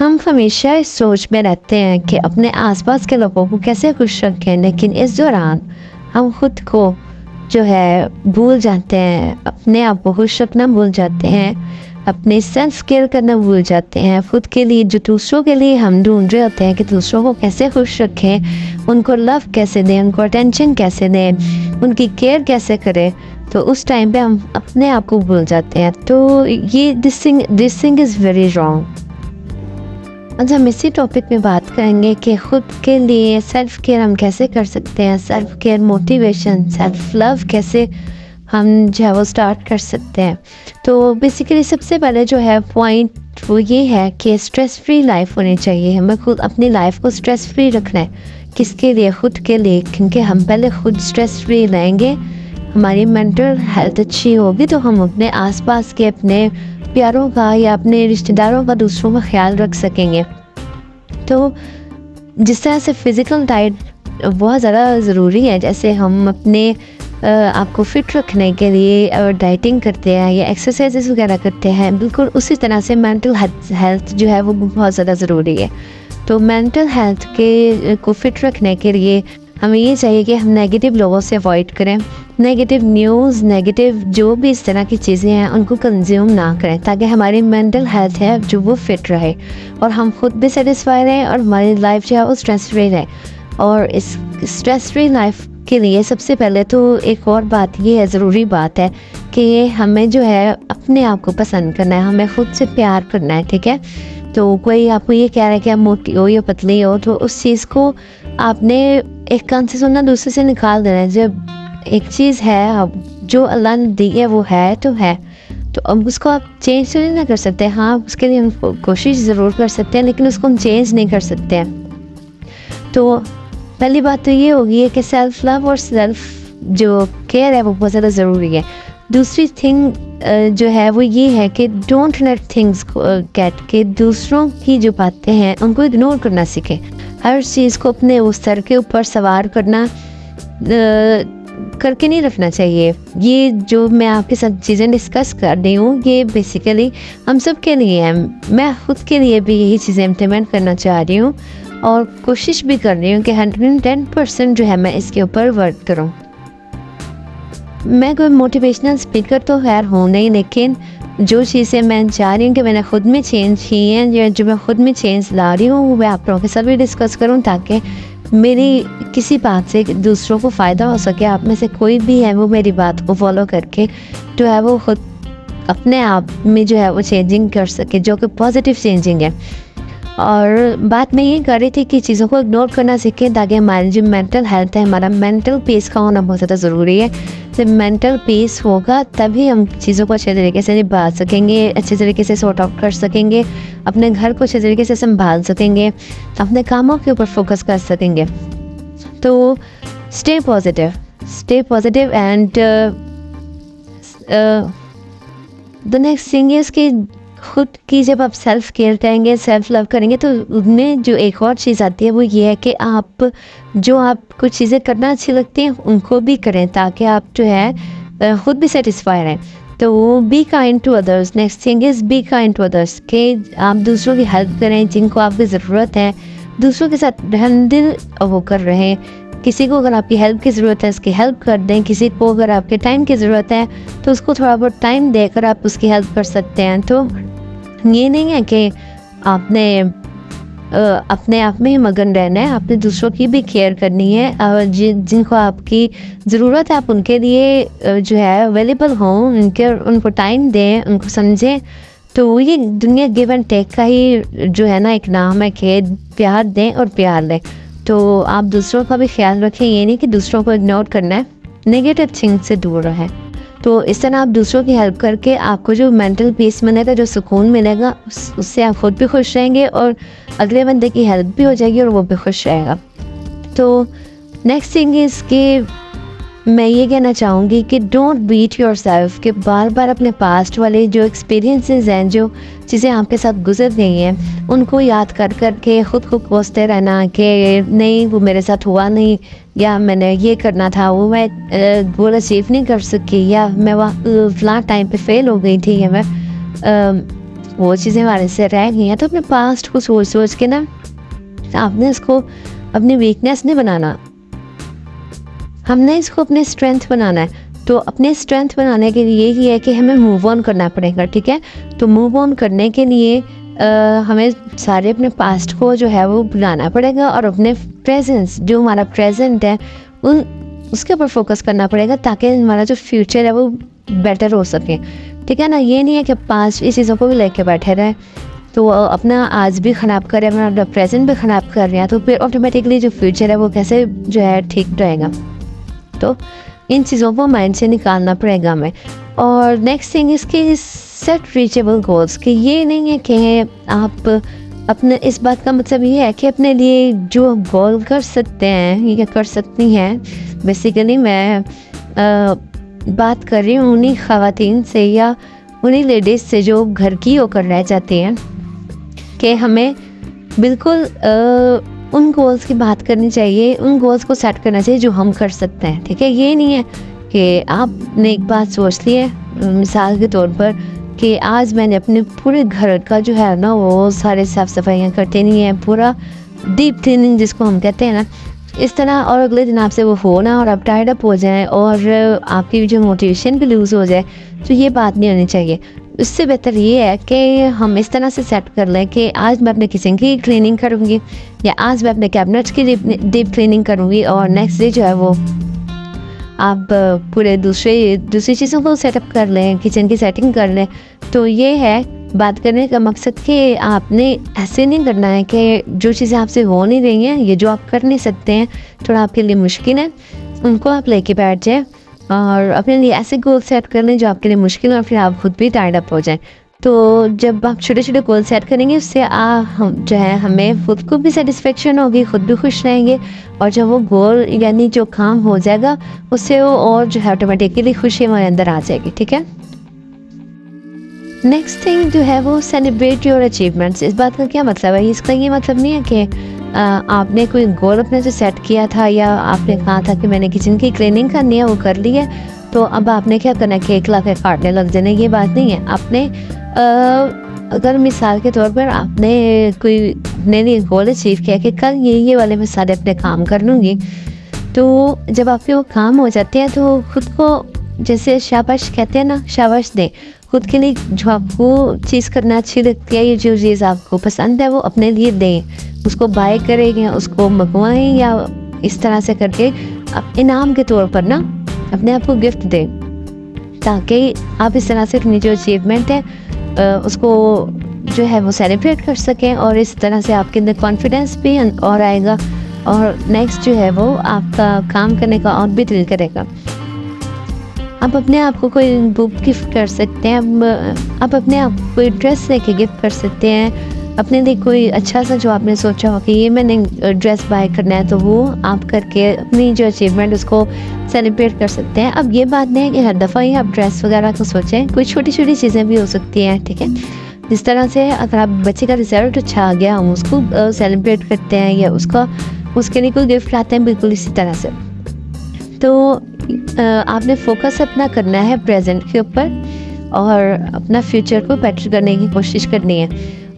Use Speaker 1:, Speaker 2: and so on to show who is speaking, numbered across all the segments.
Speaker 1: हम हमेशा इस सोच में रहते हैं कि अपने आसपास के लोगों को कैसे खुश रखें, लेकिन इस दौरान हम खुद को जो है भूल जाते हैं, अपने आप को खुश रखना भूल जाते हैं, अपने सेल्फ केयर करना भूल जाते हैं। खुद के लिए जो दूसरों के लिए हम ढूंढ रहे होते हैं कि दूसरों को कैसे खुश रखें, उनको लव कैसे दें, उनको अटेंशन कैसे दें, उनकी केयर कैसे करें, तो उस टाइम पे हम अपने आप को भूल जाते हैं। तो ये this thing is very wrong. आज हम इसी टॉपिक में बात करेंगे कि खुद के लिए सेल्फ केयर हम कैसे कर सकते हैं, self care motivation, self love कैसे हम जो है वो स्टार्ट कर सकते हैं। तो बेसिकली सबसे पहले जो है पॉइंट वो ये है कि स्ट्रेस फ्री लाइफ होनी चाहिए। हमें खुद अपनी लाइफ को स्ट्रेस फ्री रखना है। किसके लिए? खुद के लिए, क्योंकि हम पहले खुद स्ट्रेस फ्री रहेंगे, हमारी मेंटल हेल्थ अच्छी होगी तो हम अपने आसपास के अपने प्यारों का या अपने रिश्तेदारों का, दूसरों का ख्याल रख सकेंगे। तो जिस तरह से फ़िज़िकल डाइट बहुत ज़्यादा ज़रूरी है, जैसे हम अपने आपको फ़िट रखने के लिए डाइटिंग करते हैं या एक्सरसाइजेस वगैरह करते हैं, बिल्कुल उसी तरह से मेंटल हेल्थ जो है वो बहुत ज़्यादा ज़रूरी है। तो मेंटल हेल्थ को फ़िट रखने के लिए हमें ये चाहिए कि हम नेगेटिव लोगों से अवॉइड करें, नेगेटिव न्यूज़, नेगेटिव जो भी इस तरह की चीज़ें हैं उनको कंज्यूम ना करें, ताकि हमारी मेंटल हेल्थ है जो वो फिट रहे और हम खुद भी सेटिस्फाई रहें और हमारी लाइफ जो है वो स्ट्रेस फ्री रहे। और इस स्ट्रेस फ्री लाइफ के लिए सबसे पहले तो एक और बात ये है, ज़रूरी बात है कि हमें जो है अपने आप को पसंद करना है, हमें खुद से प्यार करना है, ठीक है। तो कोई आपको ये कह रहा है कि आप मोटी हो या पतली हो, तो उस चीज़ को आपने एक कान से सुनना दूसरे से निकाल देना है। जब एक चीज़ है अब जो अल्लाह ने दी है वो है तो है, तो अब उसको आप चेंज तो नहीं ना कर सकते। हाँ, उसके लिए हम कोशिश ज़रूर कर सकते हैं, लेकिन उसको हम चेंज नहीं कर सकते हैं। तो पहली बात तो ये होगी है कि सेल्फ लव और सेल्फ जो केयर है वो बहुत ज़्यादा ज़रूरी है। दूसरी थिंग जो है वो ये है कि डोंट लेट थिंग्स गेट, के दूसरों की जो बातें हैं उनको इग्नोर करना सीखें। हर चीज़ को अपने उस सर के ऊपर सवार करना करके नहीं रखना चाहिए। ये जो मैं आपके साथ चीज़ें डिस्कस कर रही हूँ ये बेसिकली हम सब के लिए हैं। मैं खुद के लिए भी यही चीज़ें इम्प्लीमेंट करना चाह रही हूँ और कोशिश भी कर रही हूँ कि 110% जो है मैं इसके ऊपर वर्क करूँ। मैं कोई मोटिवेशनल स्पीकर तो खैर हूँ नहीं, लेकिन जो चीज़ें मैं चाह रही हूँ कि मैंने खुद में चेंज की हैं या जो मैं खुद में चेंज ला रही हूँ वो मैं आप लोगों के साथ भी डिस्कस करूँ, ताकि मेरी किसी बात से दूसरों को फ़ायदा हो सके। आप में से कोई भी है वो मेरी बात को फॉलो करके जो है वो खुद अपने आप में जो है वो चेंजिंग कर सके, जो कि पॉजिटिव चेंजिंग है। और बात मैं ये कर रही थी कि चीज़ों को इग्नोर करना सीखें, ताकि हमारी जो मेंटल हेल्थ है, हमारा मेंटल पीस का होना बहुत ज़्यादा ज़रूरी है। जब मेंटल पीस होगा तभी हम चीज़ों को अच्छे तरीके से निभा सकेंगे, अच्छे तरीके से सॉर्ट आउट कर सकेंगे, अपने घर को अच्छे तरीके से संभाल सकेंगे, अपने कामों के ऊपर फोकस कर सकेंगे। तो stay positive and the next thing is कि खुद की जब आप सेल्फ केयर करेंगे, सेल्फ लव करेंगे, तो उनमें जो एक और चीज़ आती है वो ये है कि आप कुछ चीज़ें करना अच्छी लगती हैं उनको भी करें, ताकि आप जो है खुद भी सेटिस्फाई रहें। तो be kind to others. Next thing is be kind to others, कि आप दूसरों की हेल्प करें जिनको आपकी ज़रूरत है, दूसरों के साथ रहमदिल वो कर रहे हैं। किसी को अगर आपकी हेल्प की ज़रूरत है उसकी हेल्प कर दें, किसी को अगर आपके टाइम की ज़रूरत है तो उसको थोड़ा बहुत टाइम देकर आप उसकी हेल्प कर सकते हैं। तो ये नहीं है कि आपने अपने आप में ही मगन रहना है, आपने दूसरों की भी केयर करनी है और जिनको आपकी ज़रूरत है आप उनके लिए जो है अवेलेबल हों, उनको टाइम दें, उनको समझें। तो ये दुनिया गिव एंड टेक का ही जो है ना एक नाम है कि प्यार दें और प्यार लें। तो आप दूसरों का भी ख्याल रखें, ये नहीं कि दूसरों को इग्नोर करना है, नेगेटिव थिंग से दूर रहें। तो इस तरह आप दूसरों की हेल्प करके आपको जो मेंटल पीस मिलेगा, जो सुकून मिलेगा, उससे आप खुद भी खुश रहेंगे और अगले बंदे की हेल्प भी हो जाएगी और वो भी खुश रहेगा। तो नेक्स्ट थिंग इज़ कि मैं ये कहना चाहूँगी कि डोंट बीट योरसेल्फ, कि बार बार अपने पास्ट वाले जो एक्सपीरियंसेस हैं, जो चीज़ें आपके साथ गुजर गई हैं, उनको याद कर कर के ख़ुद को कोसते रहना कि नहीं वो मेरे साथ हुआ नहीं, या मैंने ये करना था वो मैं गोल अचीव नहीं कर सकी, या मैं वहाँ फलां टाइम पे फेल हो गई थी, या मैं वो चीज़ें हमारे से रह गई हैं तो अपने पास्ट को सोच सोच के ना आपने इसको अपनी वीकनेस नहीं बनाना, हमने इसको अपने स्ट्रेंथ बनाना है। तो अपने स्ट्रेंथ बनाने के लिए यही है कि हमें मूव ऑन करना पड़ेगा, ठीक है। तो मूव ऑन करने के लिए हमें सारे अपने पास्ट को जो है वो भुलाना पड़ेगा और अपने प्रेजेंस, जो हमारा प्रेजेंट है उन उसके ऊपर फोकस करना पड़ेगा ताकि हमारा जो फ्यूचर है वो बेटर हो सके, ठीक है ना। ये नहीं है कि पास्ट इस चीज़ों को भी लेके बैठे रहे तो अपना आज भी ख़राब कर रहे हैं, अपना प्रेजेंट भी ख़राब कर रहे हैं, तो फिर ऑटोमेटिकली जो फ्यूचर है वो कैसे जो है ठीक रहेगा। तो इन चीज़ों को माइंड से निकालना पड़ेगा हमें। और नेक्स्ट थिंग इसके सेट रीचेबल गोल्स, कि ये नहीं है कि आप अपने, इस बात का मतलब ये है कि अपने लिए जो गोल कर सकते हैं या कर सकती हैं, बेसिकली मैं बात कर रही हूँ उन्हीं ख़वातीन से या उन्हीं लेडीज़ से जो घर की होकर रह जाती हैं, कि हमें बिल्कुल उन गोल्स की बात करनी चाहिए, उन गोल्स को सेट करना चाहिए जो हम कर सकते हैं, ठीक है। ये नहीं है कि आपने एक बात सोच ली है, मिसाल के तौर पर कि आज मैंने अपने पूरे घर का जो है ना वो सारे साफ़ सफाइयाँ करते नहीं है, पूरा डीप क्लीनिंग जिसको हम कहते हैं ना, इस तरह, और अगले दिन आपसे वो हो ना और आप टायर्ड अप हो जाएं और आपकी जो मोटिवेशन भी लूज़ हो जाए, तो ये बात नहीं होनी चाहिए। उससे बेहतर ये है कि हम इस तरह से सेट कर लें कि आज मैं अपने किचन की क्लीनिंग करूँगी या आज मैं अपने कैबिनेट्स की डीप क्लीनिंग करूँगी, और नेक्स्ट डे जो है वो आप पूरे दूसरी चीज़ों को सेटअप कर लें, किचन की सेटिंग कर लें। तो ये है बात करने का मकसद कि आपने ऐसे नहीं करना है कि जो चीज़ें आपसे हो नहीं रही हैं, ये जो आप कर नहीं सकते हैं, थोड़ा आपके लिए मुश्किल है, उनको आप लेके बैठ जाएँ और अपने लिए ऐसे गोल सेट कर लें जो आपके लिए मुश्किल है और फिर आप खुद भी टायर्ड अप हो जाएं। तो जब आप छोटे छोटे गोल सेट करेंगे उससे हम जो है हमें खुद को भी सेटिस्फेक्शन होगी, खुद भी खुश रहेंगे, और जब वो गोल यानी जो काम हो जाएगा उससे वो और जो है ऑटोमेटिकली खुशी हमारे अंदर आ जाएगी, ठीक है। नेक्स्ट थिंग जो है वो सेलिब्रेट योर अचीवमेंट्स। इस बात का क्या मतलब है? इसका ये मतलब नहीं है कि आपने कोई गोल अपने से सेट किया था या आपने कहा था कि मैंने किचन की क्लीनिंग करनी है, वो कर ली है, तो अब आपने क्या करना है, केक ला के काटने लग जाना। ये बात नहीं है। आपने अगर मिसाल के तौर पर आपने कोई नई गोल अचीव किया कि कल ये वाले मैं सारे अपने काम कर लूँगी, तो जब आपके वो काम हो जाते हैं तो खुद को जैसे शाबाश कहते हैं ना, शाबाश दें खुद के लिए। जो आपको चीज़ करना अच्छी लगती है, ये जो चीज़ आपको पसंद है वो अपने लिए दें, उसको बाय करें, उसको मंगवाएं या इस तरह से करके आप इनाम के तौर पर ना अपने आप को गिफ्ट दें, ताकि आप इस तरह से अपनी जो अचीवमेंट है उसको जो है वो सेलिब्रेट कर सकें, और इस तरह से आपके अंदर कॉन्फिडेंस भी और आएगा, और नेक्स्ट जो है वो आपका काम करने का और भी दिल करेगा। आप अपने आप को कोई बुक गिफ्ट कर सकते हैं, आप अपने आप को कोई ड्रेस लेके गिफ्ट कर सकते हैं, अपने लिए कोई अच्छा सा जो आपने सोचा हो कि ये मैंने ड्रेस बाय करना है, तो वो आप करके अपनी जो अचीवमेंट उसको सेलिब्रेट कर सकते हैं। अब ये बात नहीं है कि हर दफ़ा ही आप ड्रेस वगैरह को सोचें, कोई छोटी छोटी चीज़ें भी हो सकती हैं, ठीक है। जिस तरह से अगर आप बच्चे का रिजल्ट अच्छा आ गया, हम उसको सेलिब्रेट करते हैं या उसके लिए कोई गिफ्ट लाते हैं, बिल्कुल इसी तरह से। तो आपने फोकस अपना करना है प्रेजेंट के ऊपर और अपना फ्यूचर को बेटर करने की कोशिश करनी है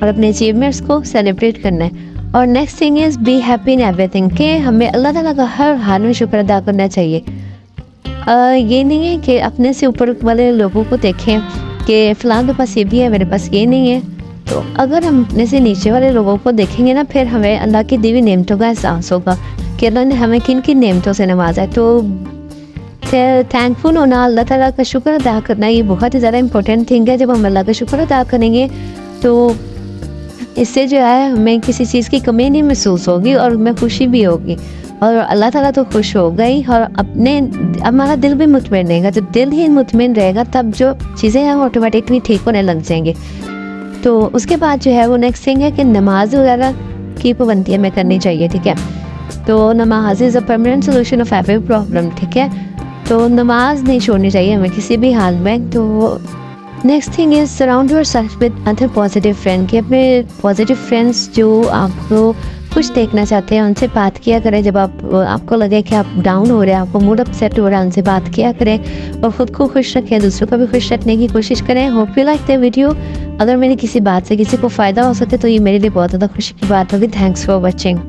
Speaker 1: और अपने अचीवमेंट्स को सेलिब्रेट करना है। और next thing is be happy in everything, कि हमें अल्लाह ताला का हर हाल में शुक्र अदा करना चाहिए। ये नहीं है कि अपने से ऊपर वाले लोगों को देखें कि फ़लाँ के पास ये भी है, मेरे पास ये नहीं है। तो अगर हम अपने से नीचे वाले लोगों को देखेंगे ना, फिर हमें अल्लाह की दी हुई नेमतों का एहसास होगा कि अल्लाह ने हमें किन किन नेमतों से नवाजा है। तो थैंकफुल होना, अल्लाह ताला का शुक्र अदा करना, ये बहुत ही ज़्यादा इंपॉर्टेंट थिंग है। जब हम अल्लाह का शुक्र अदा करेंगे तो इससे जो है हमें किसी चीज़ की कमी नहीं महसूस होगी और हमें खुशी भी होगी, और अल्लाह ताला तो खुश होगा ही, और हमारा दिल भी मुतमईन रहेगा। जब दिल ही मुतमईन रहेगा तब जो चीज़ें हैं वो ऑटोमेटिकली ठीक होने लग जाएंगे। तो उसके बाद जो है वो नेक्स्ट थिंग है कि नमाज वगैरह की पाबंदी हमें करनी चाहिए, ठीक है। तो नमाज is a permanent solution of every problem, ठीक है। तो नमाज नहीं छोड़नी चाहिए हमें किसी भी हाल में। तो next thing is surround your self with other positive friend, कि अपने पॉजिटिव फ्रेंड्स जो आपको खुश देखना चाहते हैं उनसे बात किया करें। जब आपको लगे कि आप डाउन हो रहे हैं, आपको मूड अपसेट हो रहा है, उनसे बात किया करें और ख़ुद को खुश रखें, दूसरों को भी खुश रखने की कोशिश करें। Hope you like the video. अगर मेरी किसी बात से किसी को फ़ायदा हो सके तो ये मेरे लिए बहुत ज़्यादा खुशी की बात होगी। Thanks for watching.